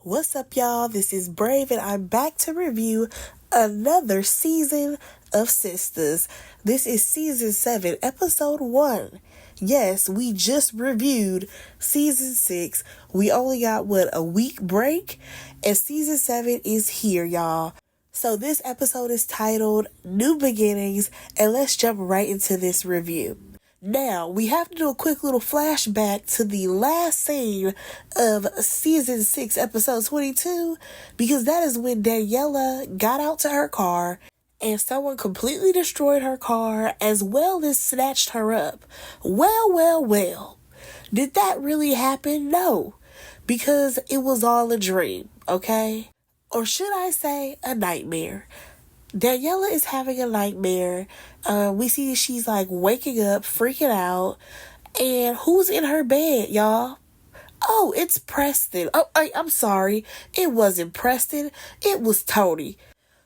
What's up, y'all? This is Brave, and I'm back to review another season of Sistas. This is season 7, episode 1. Yes, we just reviewed season 6. We only got, a week break? And season 7 is here, y'all. So this episode is titled New Beginnings, and let's jump right into this review. Now, we have to do a quick little flashback to the last scene of season 6, episode 22, because that is when Daniela got out to her car and someone completely destroyed her car as well as snatched her up. Well. Did that really happen? No, because it was all a dream, okay? Or should I say a nightmare? Daniela is having a nightmare. We see she's like waking up, freaking out. And who's in her bed, y'all? Oh, it's Preston. Oh, I'm sorry. It wasn't Preston. It was Tony.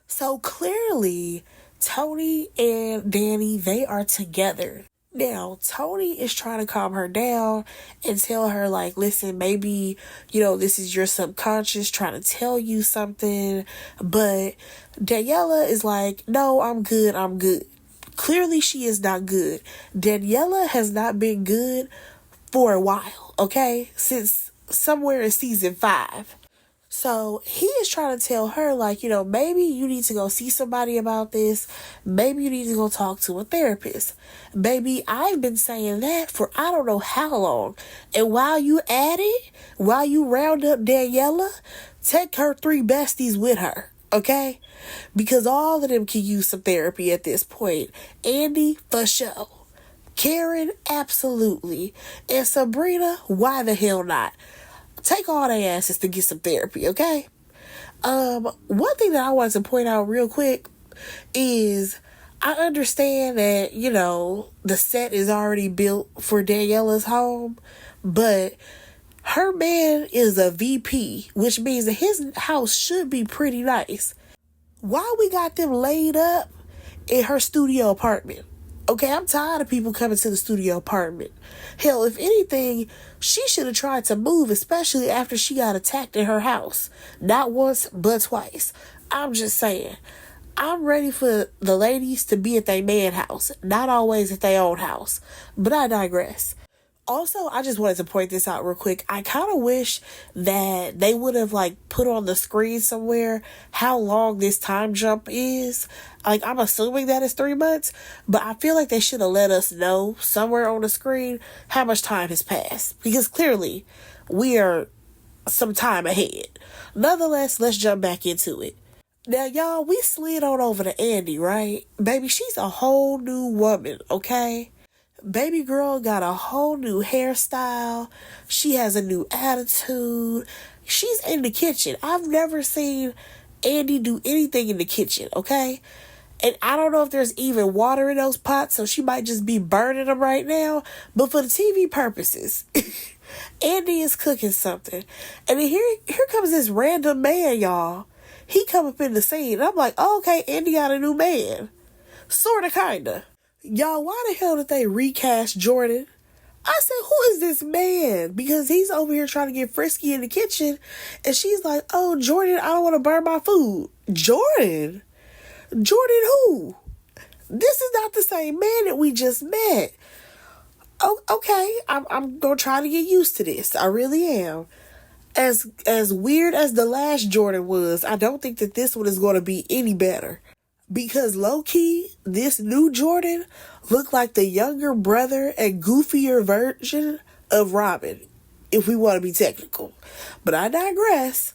So clearly, Tony and Danny, they are together. Now, Tony is trying to calm her down and tell her, like, listen, maybe, this is your subconscious trying to tell you something. But Daniela is like, no, I'm good. Clearly, she is not good. Daniela has not been good for a while, okay? Since somewhere in season 5. So he is trying to tell her, like, maybe you need to go see somebody about this. Maybe you need to go talk to a therapist. Baby, I've been saying that for I don't know how long. And while you at it, while you round up Daniela, take her 3 besties with her, okay? Because all of them can use some therapy at this point. Andy, for sure. Karen, absolutely. And Sabrina, why the hell not? Take all their asses to get some therapy, okay? One thing that I wanted to point out real quick is I understand that, the set is already built for Daniela's home, but her man is a VP, which means that his house should be pretty nice. Why we got them laid up in her studio apartment? Okay, I'm tired of people coming to the studio apartment. Hell, if anything, she should have tried to move, especially after she got attacked in her house. Not once, but twice. I'm just saying. I'm ready for the ladies to be at their man house, not always at their own house. But I digress. Also, I just wanted to point this out real quick. I kind of wish that they would have, put on the screen somewhere how long this time jump is. I'm assuming that it's 3 months, but I feel like they should have let us know somewhere on the screen how much time has passed. Because clearly, we are some time ahead. Nonetheless, let's jump back into it. Now, y'all, we slid on over to Andy, right? Baby, she's a whole new woman, okay? Baby girl got a whole new hairstyle. She has a new attitude. She's in the kitchen. I've never seen Andy do anything in the kitchen, okay? And I don't know if there's even water in those pots, so she might just be burning them right now. But for the TV purposes, Andy is cooking something. And then here comes this random man, y'all. He come up in the scene. I'm like, oh, okay, Andy got a new man. Sorta, kinda. Y'all, why the hell did they recast Jordan? I said, who is this man? Because he's over here trying to get frisky in the kitchen. And she's like, oh, Jordan, I don't want to burn my food. Jordan? Jordan who? This is not the same man that we just met. Oh, okay, I'm going to try to get used to this. I really am. As weird as the last Jordan was, I don't think that this one is going to be any better. Because low-key, this new Jordan looked like the younger brother and goofier version of Robin, if we want to be technical. But I digress.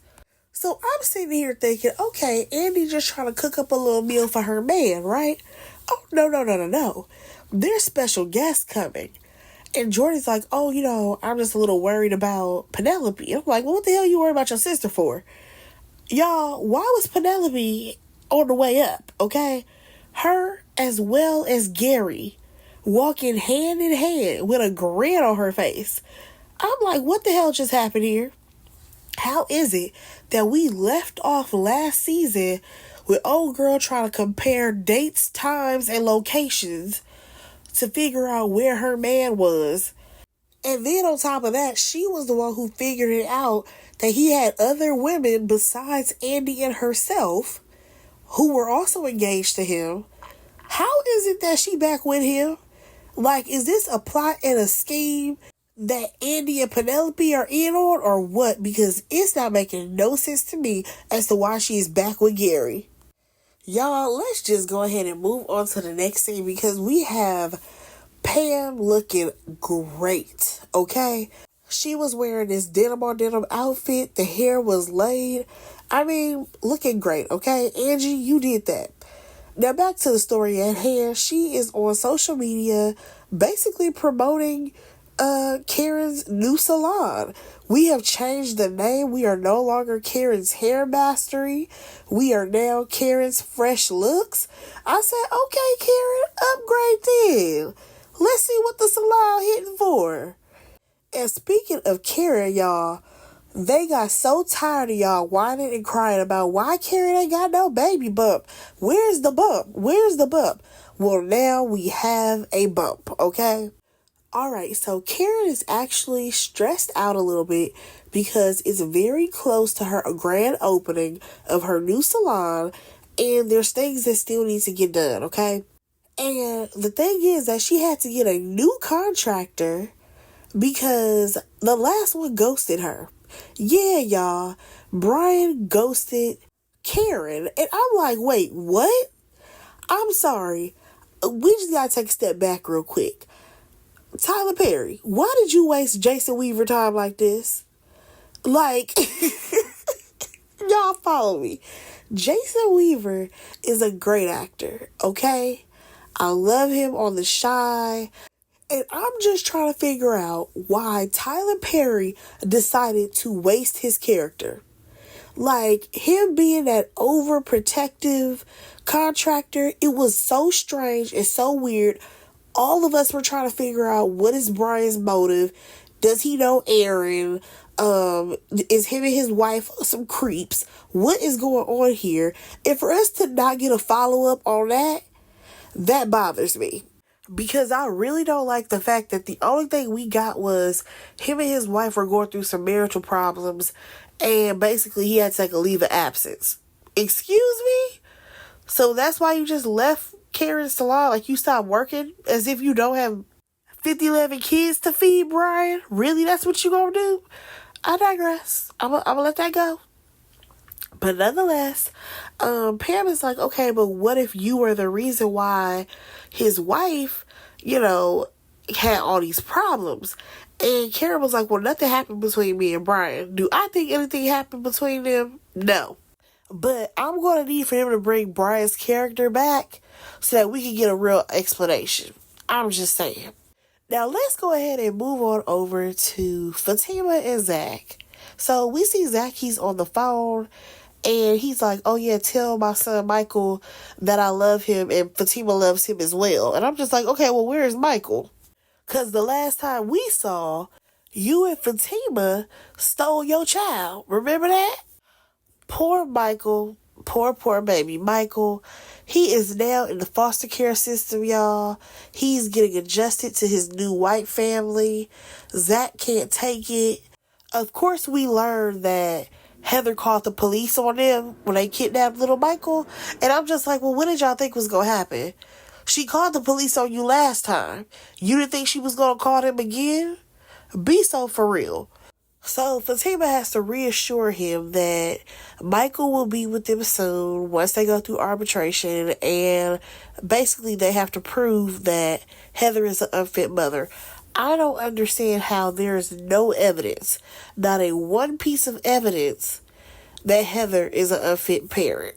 So I'm sitting here thinking, okay, Andy just trying to cook up a little meal for her man, right? Oh, no. There's special guests coming. And Jordan's like, oh, I'm just a little worried about Penelope. I'm like, well, what the hell you worried about your sister for? Y'all, why was Penelope on the way up, okay? Her as well as Gary walking hand in hand with a grin on her face. I'm like, what the hell just happened here? How is it that we left off last season with old girl trying to compare dates, times, and locations to figure out where her man was? And then on top of that, she was the one who figured it out that he had other women besides Andy and herself who were also engaged to him. How is it that she back with him? Like, is this a plot and a scheme that Andy and Penelope are in on, or what? Because it's not making no sense to me as to why she is back with Gary. Y'all, let's just go ahead and move on to the next scene because we have Pam looking great, okay? She was wearing this denim on denim outfit. The hair was laid. I mean, looking great, okay? Angie, you did that. Now back to the story at hand. She is on social media basically promoting Karen's new salon. We have changed the name. We are no longer Karen's Hair Mastery. We are now Karen's Fresh Looks. I said, okay, Karen, upgrade then. Let's see what the salon hitting for. And speaking of Karen, y'all, they got so tired of y'all whining and crying about why Karen ain't got no baby bump. Where's the bump? Where's the bump? Well, now we have a bump, okay? Alright, so Karen is actually stressed out a little bit because it's very close to her grand opening of her new salon and there's things that still need to get done, okay? And the thing is that she had to get a new contractor because the last one ghosted her. Yeah, y'all, Brian ghosted Karen. And I'm like, wait, what? I'm sorry. We just gotta take a step back real quick. Tyler Perry, why did you waste Jason Weaver time like this? Like, y'all follow me. Jason Weaver is a great actor, okay? I love him on The Chi. And I'm just trying to figure out why Tyler Perry decided to waste his character. Like, him being that overprotective contractor, it was so strange and so weird. All of us were trying to figure out what is Brian's motive. Does he know Aaron? Is him and his wife some creeps? What is going on here? And for us to not get a follow-up on that bothers me. Because I really don't like the fact that the only thing we got was him and his wife were going through some marital problems and basically he had to take a leave of absence. Excuse me? So that's why you just left Karen's salon? Like you stopped working as if you don't have 11 kids to feed, Brian? Really? That's what you gonna do? I digress. I'm gonna let that go. But nonetheless, Pam is like, okay, but what if you were the reason why his wife, had all these problems? And Karen was like, well, nothing happened between me and Brian. Do I think anything happened between them? No. But I'm going to need for him to bring Brian's character back so that we can get a real explanation. I'm just saying. Now, let's go ahead and move on over to Fatima and Zach. So, we see Zach, he's on the phone, and he's like, oh yeah, tell my son Michael that I love him, and Fatima loves him as well. And I'm just like, okay, well, where is Michael? Because the last time we saw, you and Fatima stole your child. Remember that? Poor Michael. Poor baby Michael. He is now in the foster care system, y'all. He's getting adjusted to his new white family. Zach can't take it. Of course, we learned that Heather called the police on them when they kidnapped little Michael. And I'm just like, well, what did y'all think was going to happen? She called the police on you last time. You didn't think she was going to call them again? Be so for real. So Fatima has to reassure him that Michael will be with them soon once they go through arbitration, and basically they have to prove that Heather is an unfit mother. I don't understand how there is no evidence, not a one piece of evidence, that Heather is an unfit parent.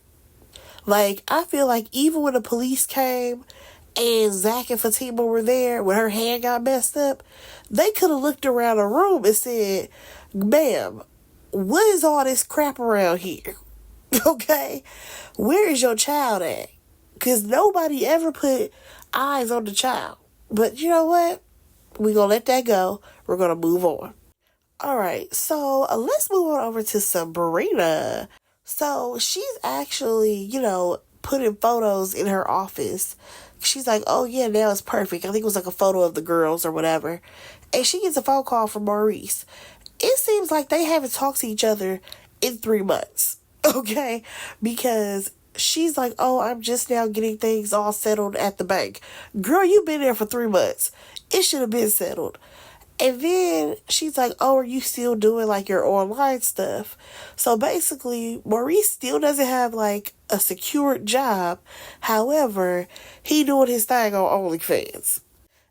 Like, I feel like even when the police came and Zach and Fatima were there, when her hand got messed up, they could have looked around the room and said, ma'am, what is all this crap around here? Okay? Where is your child at? Because nobody ever put eyes on the child. But you know what? We're going to let that go. We're going to move on. Alright, so let's move on over to Sabrina. So she's actually, putting photos in her office she's like, oh yeah, now it's perfect. I think it was like a photo of the girls or whatever. And she gets a phone call from Maurice. It seems like they haven't talked to each other in 3 months. Okay? Because she's like, oh, I'm just now getting things all settled at the bank. Girl, you've been there for 3 months. It should have been settled. And then she's like, oh, are you still doing like your online stuff? So basically, Maurice still doesn't have like a secured job. However, he doing his thing on OnlyFans.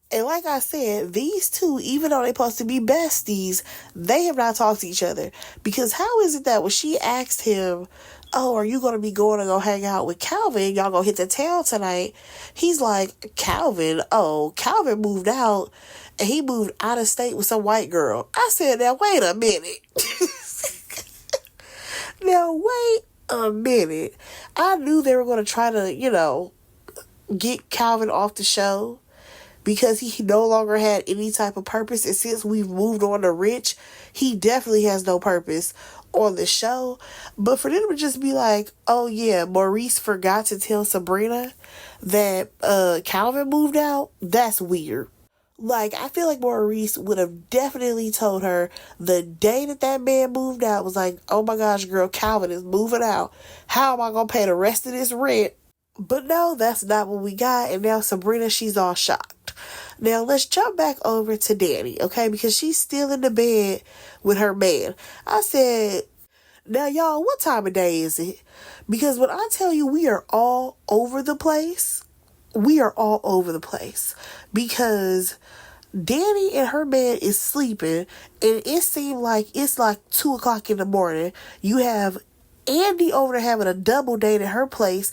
And like I said, these two, even though they're supposed to be besties, they have not talked to each other. Because how is it that when she asked him, oh, are you going to be going to go hang out with Calvin? Y'all going to hit the town tonight? He's like, Calvin? Oh, Calvin moved out. And he moved out of state with some white girl. I said, now wait a minute. Now wait a minute. I knew they were going to try to, get Calvin off the show because he no longer had any type of purpose. And since we've moved on to Rich, he definitely has no purpose on the show. But for them to just be like, oh yeah, Maurice forgot to tell Sabrina that Calvin moved out, that's weird. Like, I feel like Maurice would have definitely told her the day that man moved out, was like, oh my gosh, girl, Calvin is moving out. How am I going to pay the rest of this rent? But no, that's not what we got. And now Sabrina, she's all shocked. Now, let's jump back over to Danny, okay? Because she's still in the bed with her man. I said, now, y'all, what time of day is it? Because when I tell you we are all over the place, we are all over the place. Because Danny and her man is sleeping, and it seemed like it's like 2 o'clock in the morning. You have Andy over there having a double date at her place,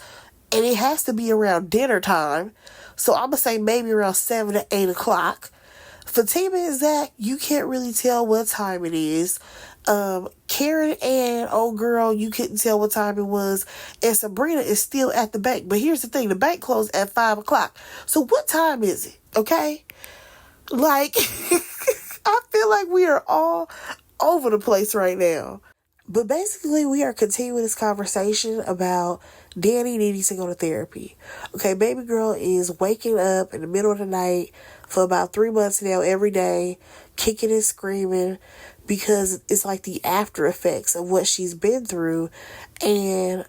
and it has to be around dinner time. So I'm going to say maybe around 7 to 8 o'clock. Fatima and Zach, you can't really tell what time it is. Karen and old girl, you couldn't tell what time it was. And Sabrina is still at the bank. But here's the thing, the bank closed at 5 o'clock. So what time is it? Okay? Like, I feel like we are all over the place right now. But basically, we are continuing this conversation about Danny needing to go to therapy. Okay, baby girl is waking up in the middle of the night for about 3 months now, every day, kicking and screaming, because it's like the after effects of what she's been through. And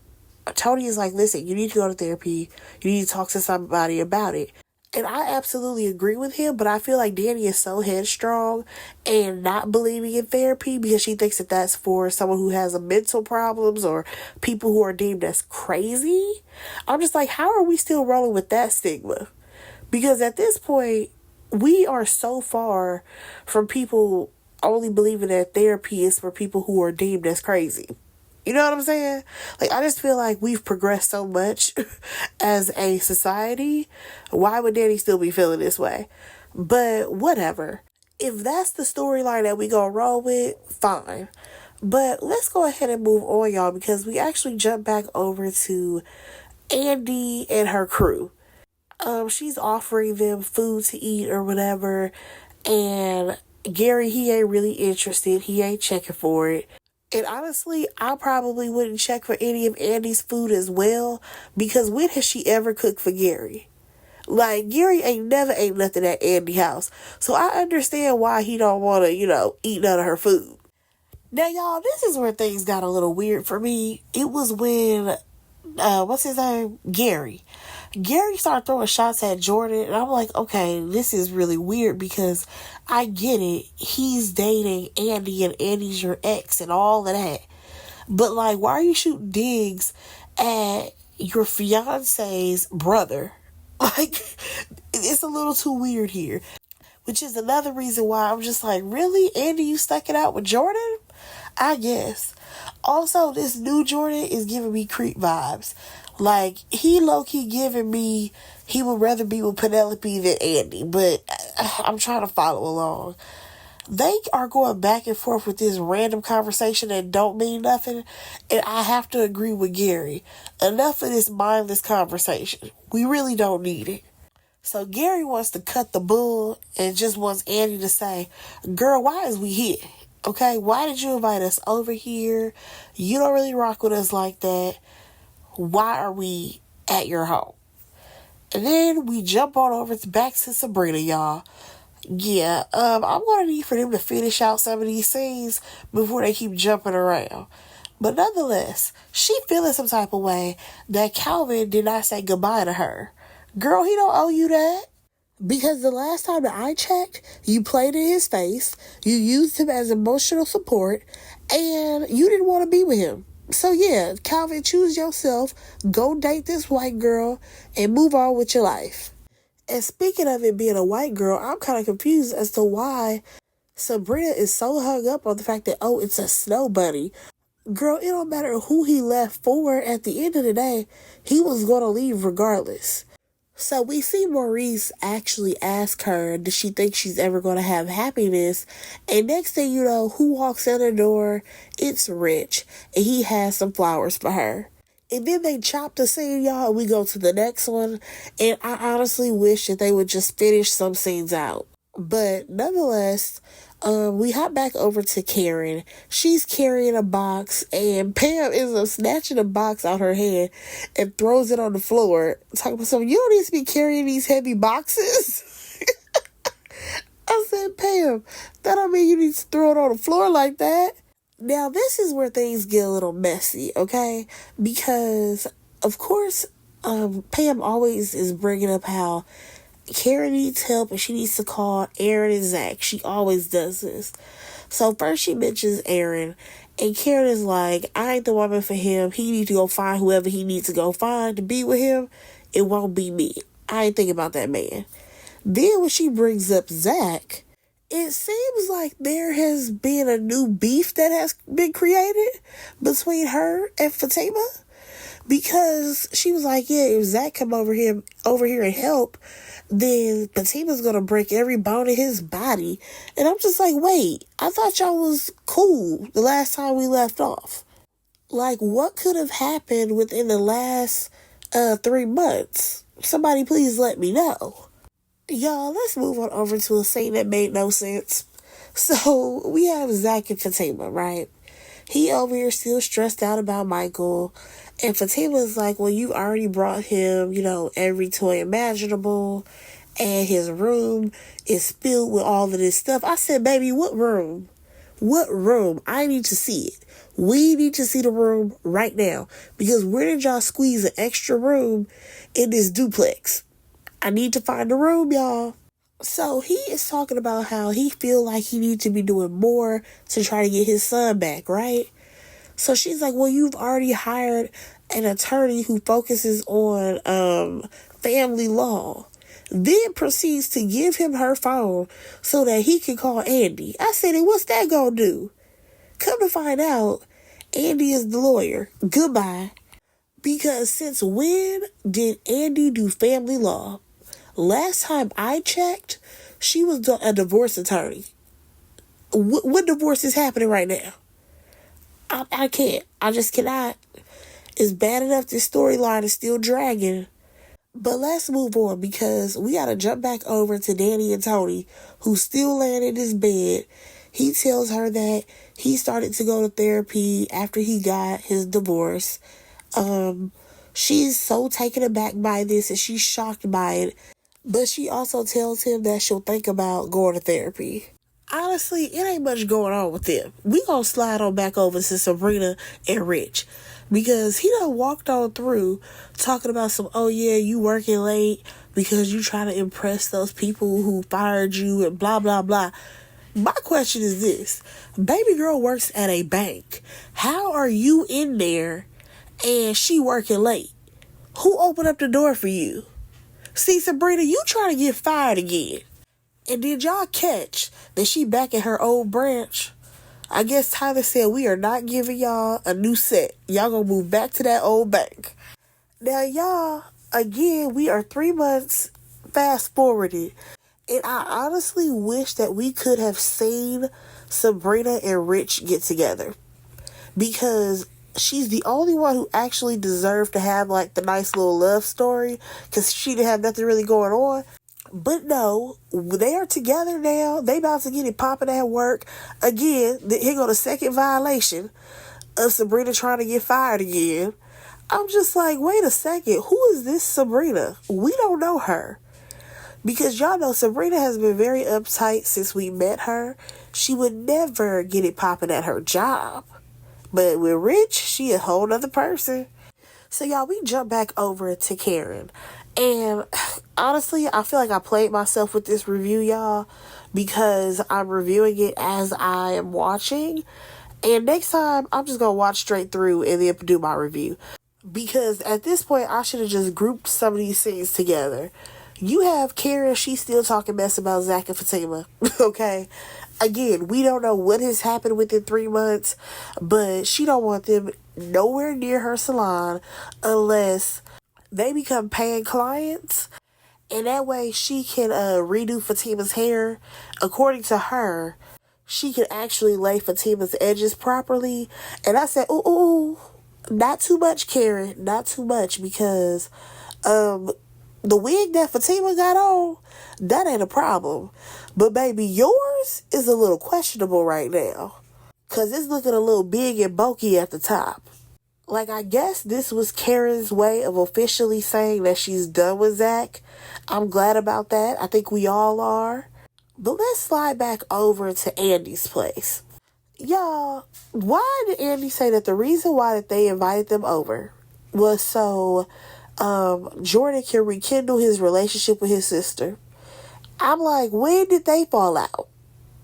Tony is like, listen, you need to go to therapy. You need to talk to somebody about it. And I absolutely agree with him, but I feel like Danny is so headstrong and not believing in therapy because she thinks that that's for someone who has a mental problems or people who are deemed as crazy. I'm just like, how are we still rolling with that stigma? Because at this point, we are so far from people only believing that therapy is for people who are deemed as crazy. You know what I'm saying? Like, I just feel like we've progressed so much as a society. Why would Danny still be feeling this way? But whatever. If that's the storyline that we gonna roll with, fine. But let's go ahead and move on, y'all, because we actually jump back over to Andy and her crew. She's offering them food to eat or whatever, and Gary, he ain't really interested. He ain't checking for it. And honestly, I probably wouldn't check for any of Andy's food as well, because when has she ever cooked for Gary? Like, Gary ain't never ate nothing at Andy's house. So I understand why he don't want to, eat none of her food. Now, y'all, this is where things got a little weird for me. It was when, what's his name? Gary started throwing shots at Jordan, and I'm like, okay, this is really weird because I get it. He's dating Andy, and Andy's your ex and all of that. But, like, why are you shooting digs at your fiance's brother? Like, it's a little too weird here. Which is another reason why I'm just like, really? Andy, you stuck it out with Jordan? I guess. Also, this new Jordan is giving me creep vibes. Like, he low-key giving me, he would rather be with Penelope than Andy, but I'm trying to follow along. They are going back and forth with this random conversation that don't mean nothing, and I have to agree with Gary. Enough of this mindless conversation. We really don't need it. So Gary wants to cut the bull and just wants Andy to say, girl, why is we here? Okay, why did you invite us over here? You don't really rock with us like that. Why are we at your home? And then we jump on over back to Sabrina, y'all. Yeah, I'm gonna need for them to finish out some of these scenes before they keep jumping around. But nonetheless, she feeling some type of way that Calvin did not say goodbye to her. Girl, he don't owe you that. Because the last time that I checked, you played in his face, you used him as emotional support, and you didn't want to be with him. So yeah, Calvin, choose yourself, go date this white girl, and move on with your life. And speaking of it being a white girl, I'm kind of confused as to why Sabrina is so hung up on the fact that, oh, it's a snow bunny. Girl, it don't matter who he left for. At the end of the day, he was going to leave regardless. So we see Maurice actually ask her, does she think she's ever going to have happiness? And next thing you know, who walks in the door? It's Rich. And he has some flowers for her. And then they chop the scene, y'all, and we go to the next one. And I honestly wish that they would just finish some scenes out. But nonetheless, we hop back over to Karen. She's carrying a box, and Pam ends up snatching a box out her hand and throws it on the floor. Talking about something, you don't need to be carrying these heavy boxes. I said, Pam, that don't mean you need to throw it on the floor like that. Now, this is where things get a little messy, okay? Because, of course, Pam always is bringing up how Karen needs help and she needs to call Aaron and Zach. She always does this. So first she mentions Aaron, and Karen is like, I ain't the woman for him. He needs to go find whoever he needs to go find to be with him. It won't be me. I ain't thinking about that man. Then when she brings up Zach, it seems like there has been a new beef that has been created between her and Fatima. Because she was like, yeah, if Zach come over here and help, then Fatima's gonna break every bone in his body. And I'm just like, wait, I thought y'all was cool the last time we left off. Like, what could have happened within the last 3 months? Somebody please let me know. Y'all, let's move on over to a scene that made no sense. So, we have Zach and Fatima, right? He over here still stressed out about Michael. And Fatima's like, well, you already brought him, every toy imaginable. And his room is filled with all of this stuff. I said, baby, what room? What room? I need to see it. We need to see the room right now. Because where did y'all squeeze an extra room in this duplex? I need to find the room, y'all. So he is talking about how he feel like he needs to be doing more to try to get his son back, right? So she's like, well, you've already hired an attorney who focuses on family law. Then proceeds to give him her phone so that he can call Andy. I said, and what's that gonna do? Come to find out, Andy is the lawyer. Goodbye. Because since when did Andy do family law? Last time I checked, she was a divorce attorney. What divorce is happening right now? I can't. I just cannot. It's bad enough this storyline is still dragging. But let's move on because we got to jump back over to Danny and Tony, who's still laying in his bed. He tells her that he started to go to therapy after he got his divorce. She's so taken aback by this and she's shocked by it. But she also tells him that she'll think about going to therapy. Honestly, it ain't much going on with them. We gonna slide on back over to Sabrina and Rich. Because he done walked on through talking about some, oh yeah, you working late because you trying to impress those people who fired you and blah, blah, blah. My question is this. Baby girl works at a bank. How are you in there and she working late? Who opened up the door for you? See, Sabrina, you trying to get fired again. And did y'all catch that she back at her old branch? I guess Tyler said we are not giving y'all a new set. Y'all gonna move back to that old bank. Now, y'all, again, we are 3 months fast forwarded. And I honestly wish that we could have seen Sabrina and Rich get together. Because she's the only one who actually deserved to have, like, the nice little love story. Because she didn't have nothing really going on. But no, they are together now. They about to get it popping at work. Again, here go the second violation of Sabrina trying to get fired again. I'm just like, wait a second, who is this Sabrina? We don't know her. Because y'all know Sabrina has been very uptight since we met her. She would never get it popping at her job. But with Rich, she a whole nother person. So y'all, we jump back over to Karen. And honestly, I feel like I played myself with this review, y'all, because I'm reviewing it as I am watching. And next time, I'm just going to watch straight through and then do my review. Because at this point, I should have just grouped some of these scenes together. You have Karen, she's still talking mess about Zach and Fatima, okay? Again, we don't know what has happened within 3 months, but she don't want them nowhere near her salon unless they become paying clients. And that way she can redo Fatima's hair. According to her, she can actually lay Fatima's edges properly. And I said, ooh, not too much, Karen. Not too much, because the wig that Fatima got on, that ain't a problem. But baby, yours is a little questionable right now. Because it's looking a little big and bulky at the top. Like, I guess this was Karen's way of officially saying that she's done with Zach. I'm glad about that. I think we all are. But let's slide back over to Andy's place. Y'all, why did Andy say that the reason why that they invited them over was so Jordan can rekindle his relationship with his sister? I'm like, when did they fall out?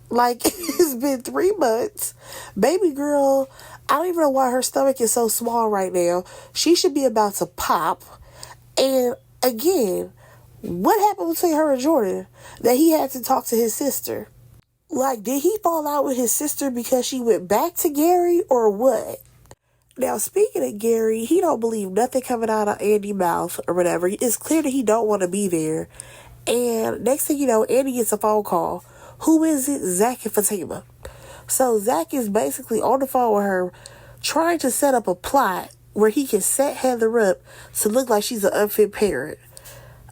Like, it's been 3 months. Baby girl, I don't even know why her stomach is so small right now. She should be about to pop. And again, what happened between her and Jordan that he had to talk to his sister? Like, did he fall out with his sister because she went back to Gary or what? Now, speaking of Gary, he don't believe nothing coming out of Andy's mouth or whatever. It's clear that he don't want to be there. And next thing you know, Andy gets a phone call. Who is it? Zach and Fatima. So Zach is basically on the phone with her trying to set up a plot where he can set Heather up to look like she's an unfit parent.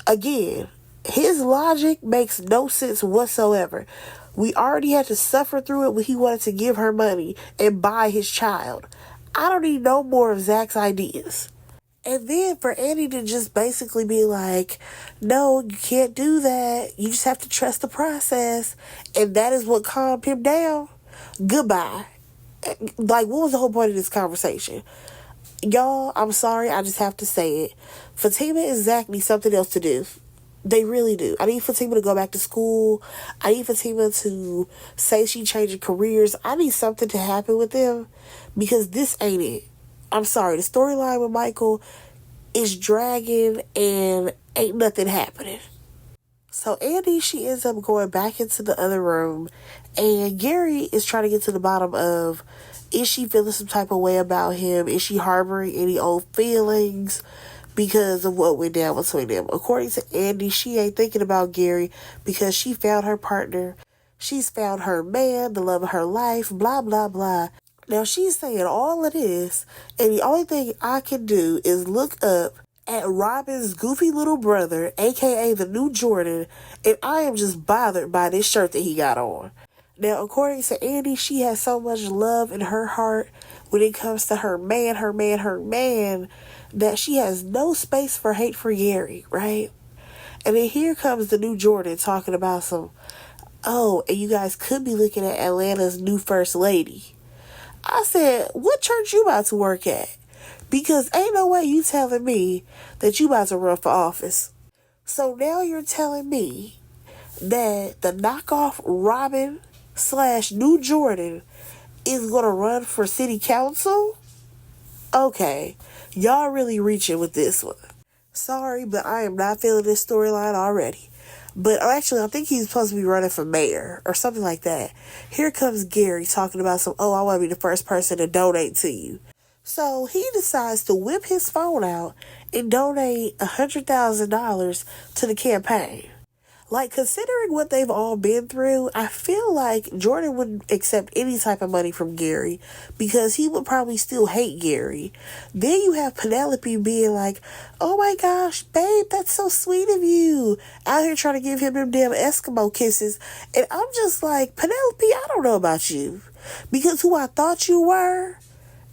Again, his logic makes no sense whatsoever. We already had to suffer through it when he wanted to give her money and buy his child. I don't need no more of Zach's ideas. And then for Andy to just basically be like, no, you can't do that. You just have to trust the process. And that is what calmed him down. Goodbye. Like, what was the whole point of this conversation? Y'all, I'm sorry. I just have to say it. Fatima and Zach need something else to do. They really do. I need Fatima to go back to school. I need Fatima to say she's changing careers. I need something to happen with them because this ain't it. I'm sorry. The storyline with Michael is dragging and ain't nothing happening. So Andy, she ends up going back into the other room, and Gary is trying to get to the bottom of, is she feeling some type of way about him? Is she harboring any old feelings because of what went down between them? According to Andy, she ain't thinking about Gary because she found her partner. She's found her man, the love of her life, blah, blah, blah. Now, she's saying all of this, and the only thing I can do is look up at Robin's goofy little brother, a.k.a. the new Jordan, and I am just bothered by this shirt that he got on. Now, according to Andy, she has so much love in her heart when it comes to her man, that she has no space for hate for Gary, right? And then here comes the new Jordan talking about some, oh, and you guys could be looking at Atlanta's new first lady. I said, what church you about to work at? Because ain't no way you telling me that you about to run for office. So now you're telling me that the knockoff Robin / new Jordan is going to run for city council? Okay, y'all really reaching with this one. Sorry, but I am not feeling this storyline already. But actually, I think he's supposed to be running for mayor or something like that. Here comes Gary talking about some, oh, I want to be the first person to donate to you. So he decides to whip his phone out and donate $100,000 to the campaign. Like, considering what they've all been through, I feel like Jordan wouldn't accept any type of money from Gary because he would probably still hate Gary. Then you have Penelope being like, oh my gosh, babe, that's so sweet of you. Out here trying to give him them damn Eskimo kisses. And I'm just like, Penelope, I don't know about you. Because who I thought you were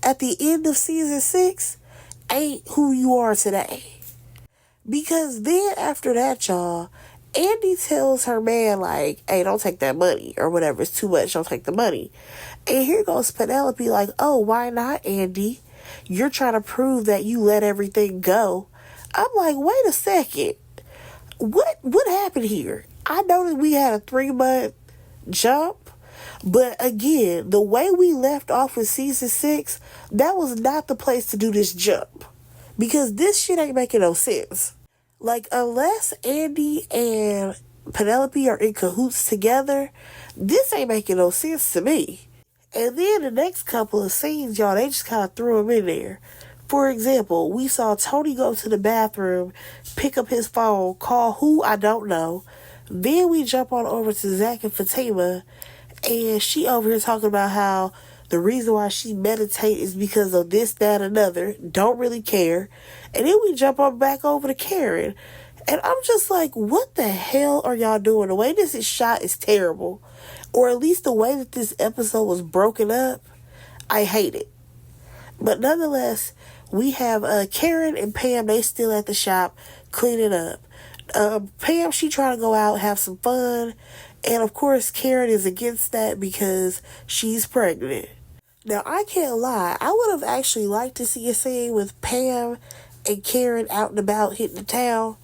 at the end of season 6 ain't who you are today. Because then after that, y'all, Andy tells her man, like, hey, don't take that money or whatever. It's too much. Don't take the money. And here goes Penelope like, oh, why not, Andy? You're trying to prove that you let everything go. I'm like, wait a second. What happened here? I know that we had a 3-month jump. But again, the way we left off with season 6, that was not the place to do this jump. Because this shit ain't making no sense. Like, unless Andy and Penelope are in cahoots together, this ain't making no sense to me. And then the next couple of scenes, y'all, they just kind of threw them in there. For example, we saw Tony go to the bathroom, pick up his phone, call who I don't know. Then we jump on over to Zach and Fatima, and she over here talking about how the reason why she meditate is because of this, that, another. Don't really care. And then we jump on back over to Karen. And I'm just like, what the hell are y'all doing? The way this is shot is terrible. Or at least the way that this episode was broken up, I hate it. But nonetheless, we have Karen and Pam, they still at the shop cleaning up. Pam, she trying to go out, have some fun. And of course, Karen is against that because she's pregnant. Now, I can't lie. I would have actually liked to see a scene with Pam and Karen out and about hitting the town.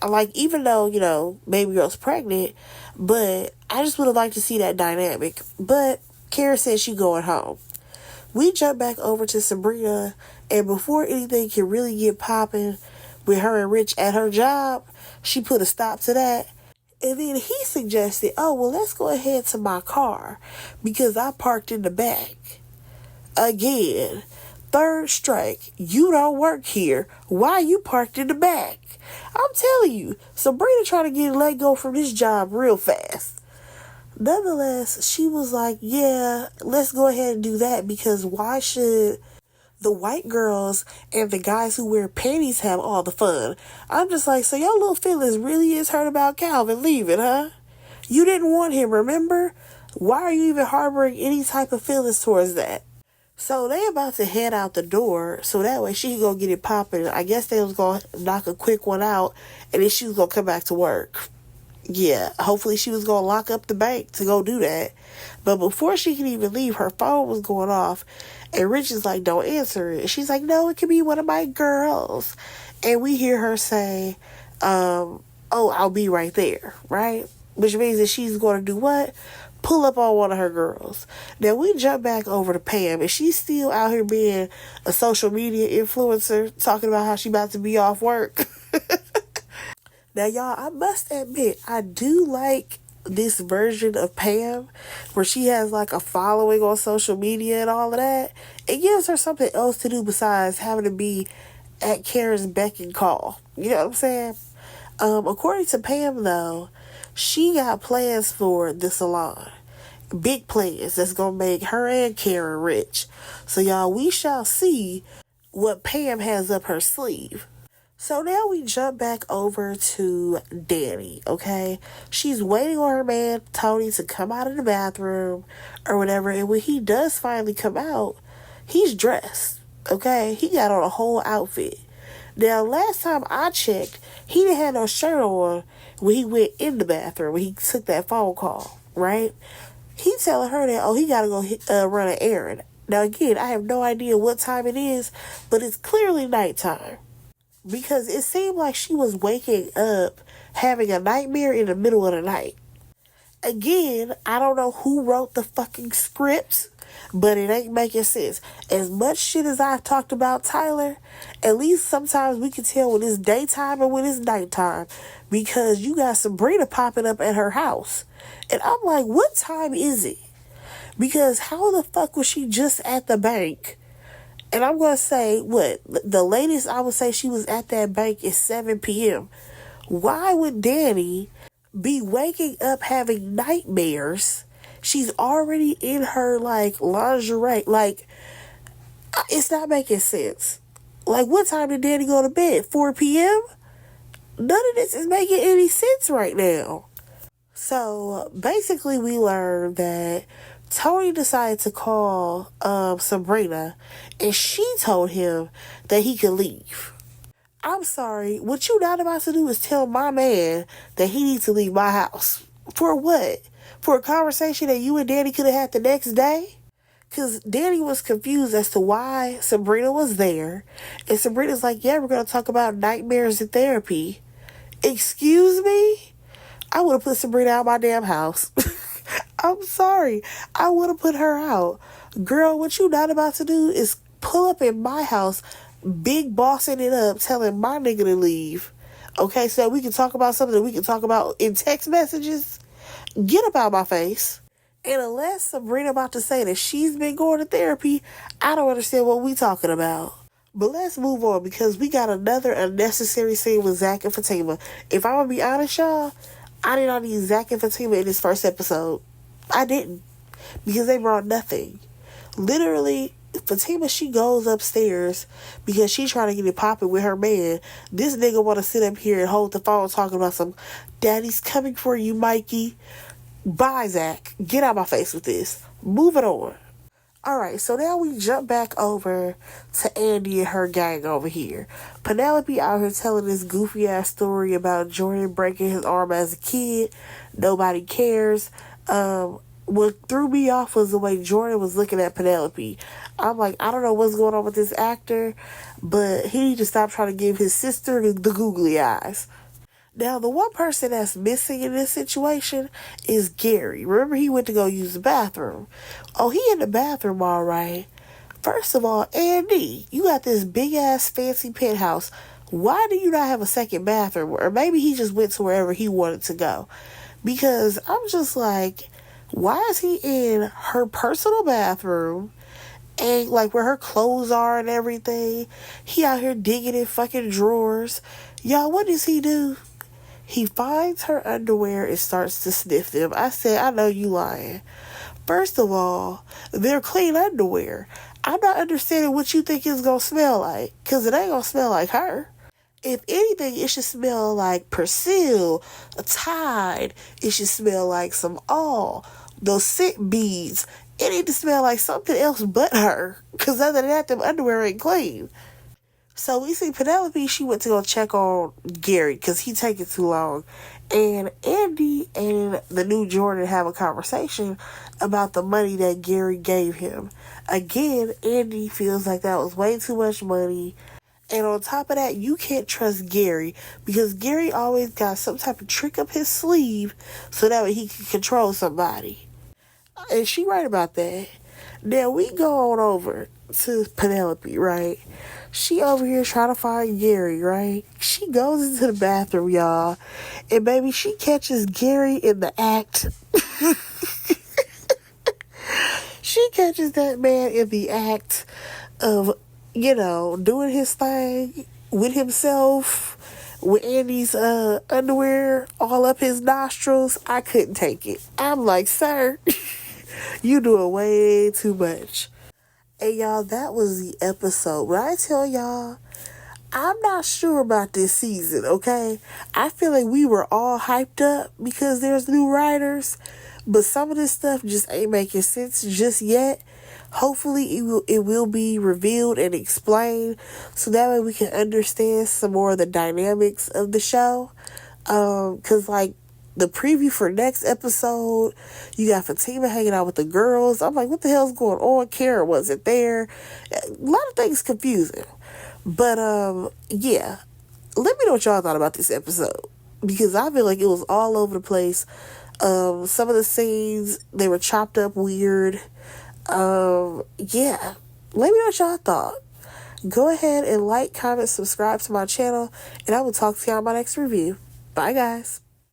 Like, even though, you know, baby girl's pregnant, but I just would have liked to see that dynamic. But Karen says she's going home. We jump back over to Sabrina, and before anything can really get popping with her and Rich at her job, she put a stop to that. And then he suggested, oh, well, let's go ahead to my car because I parked in the back. Again, third strike. You don't work here. Why you parked in the back? I'm telling you, Sabrina trying to get let go from this job real fast. Nonetheless, she was like, yeah, let's go ahead and do that because why should the white girls and the guys who wear panties have all the fun? I'm just like, so your little feelings really is hurt about Calvin leaving, huh? You didn't want him, remember? Why are you even harboring any type of feelings towards that? So they about to head out the door so that way she can go get it popping. I guess they was going to knock a quick one out and then she was going to come back to work. Yeah, hopefully she was going to lock up the bank to go do that. But before she could even leave, her phone was going off. And Rich is like, don't answer it. She's like, no, it could be one of my girls. And we hear her say, oh, I'll be right there, right? Which means that she's going to do what? Pull up on one of her girls. Now we jump back over to Pam, and she's still out here being a social media influencer, talking about how she about to be off work. Now, y'all, I must admit, I do like this version of Pam where she has like a following on social media and all of that. It gives her something else to do besides having to be at Karen's beck and call. You know what I'm saying? According to Pam, though, she got plans for the salon. Big plans that's going to make her and Karen rich. So, y'all, we shall see what Pam has up her sleeve. So now we jump back over to Danny, okay? She's waiting on her man, Tony, to come out of the bathroom or whatever. And when he does finally come out, he's dressed, okay? He got on a whole outfit. Now, last time I checked, he didn't have no shirt on when he went in the bathroom, when he took that phone call, right? He's telling her that, oh, he got to go run an errand. Now, again, I have no idea what time it is, but it's clearly nighttime. Because it seemed like she was waking up having a nightmare in the middle of the night. Again, I don't know who wrote the fucking script, but it ain't making sense. As much shit as I've talked about Tyler, at least sometimes we can tell when it's daytime and when it's nighttime. Because you got Sabrina popping up at her house. And I'm like, what time is it? Because how the fuck was she just at the bank? And I'm going to say, what? The latest I would say she was at that bank is 7 p.m. Why would Danny be waking up having nightmares? She's already in her, like, lingerie. Like, it's not making sense. Like, what time did Danny go to bed? 4 p.m.? None of this is making any sense right now. So, basically, we learned that Tony decided to call Sabrina, and she told him that he could leave. I'm sorry, what you not about to do is tell my man that he needs to leave my house. For what? For a conversation that you and Danny could have had the next day? Because Danny was confused as to why Sabrina was there. And Sabrina's like, yeah, we're going to talk about nightmares and therapy. Excuse me? I would have put Sabrina out my damn house. I'm sorry. I would have put her out. Girl, what you not about to do is pull up in my house, big bossing it up, telling my nigga to leave. Okay, so that we can talk about something that we can talk about in text messages. Get up out my face. And unless Sabrina about to say that she's been going to therapy, I don't understand what we talking about. But let's move on, because we got another unnecessary scene with Zach and Fatima. If I'm going to be honest, y'all, I did not need Zach and Fatima in this first episode. I didn't. Because they brought nothing. Literally, Fatima, she goes upstairs because she's trying to get it popping with her man. This nigga want to sit up here and hold the phone talking about some, daddy's coming for you, Mikey. Bye, Zach. Get out my face with this. Move it on. Alright, so now we jump back over to Andy and her gang over here. Penelope out here telling this goofy ass story about Jordan breaking his arm as a kid. Nobody cares. What threw me off was the way Jordan was looking at Penelope. I'm like, I don't know what's going on with this actor, but he need to stop trying to give his sister the googly eyes. Now, the one person that's missing in this situation is Gary. Remember, he went to go use the bathroom. Oh, he in the bathroom, all right. First of all, Andy, you got this big-ass fancy penthouse. Why do you not have a second bathroom? Or maybe he just went to wherever he wanted to go. Because I'm just like, why is he in her personal bathroom? And, like, where her clothes are and everything. He out here digging in fucking drawers. Y'all, what does he do? He finds her underwear and starts to sniff them. I said, I know you lying. First of all, they're clean underwear. I'm not understanding what you think it's going to smell like. Because it ain't going to smell like her. If anything, it should smell like Persil, a Tide. It should smell like some All. Those scent beads. It need to smell like something else but her. Because other than that, them underwear ain't clean. So we see Penelope, she went to go check on Gary because he taking too long. And Andy and the new Jordan have a conversation about the money that Gary gave him. Again, Andy feels like that was way too much money. And on top of that, you can't trust Gary because Gary always got some type of trick up his sleeve so that way he can control somebody. And she right about that. Now we go on over to Penelope, right? She over here trying to find Gary, right? She goes into the bathroom, y'all. And baby, she catches Gary in the act. She catches that man in the act of, doing his thing with himself, with Andy's underwear all up his nostrils. I couldn't take it. I'm like, sir, you doing way too much. And y'all, that was the episode. When I tell y'all, I'm not sure about this season, okay? I feel like we were all hyped up because there's new writers, but some of this stuff just ain't making sense just yet. Hopefully it will be revealed and explained so that way we can understand some more of the dynamics of the show. Because, like, the preview for next episode, you got Fatima hanging out with the girls. I'm like, what the hell's going on? Kara wasn't there. A lot of things confusing. But, yeah. Let me know what y'all thought about this episode. Because I feel like it was all over the place. Some of the scenes, they were chopped up weird. Yeah. Let me know what y'all thought. Go ahead and like, comment, subscribe to my channel. And I will talk to y'all in my next review. Bye, guys.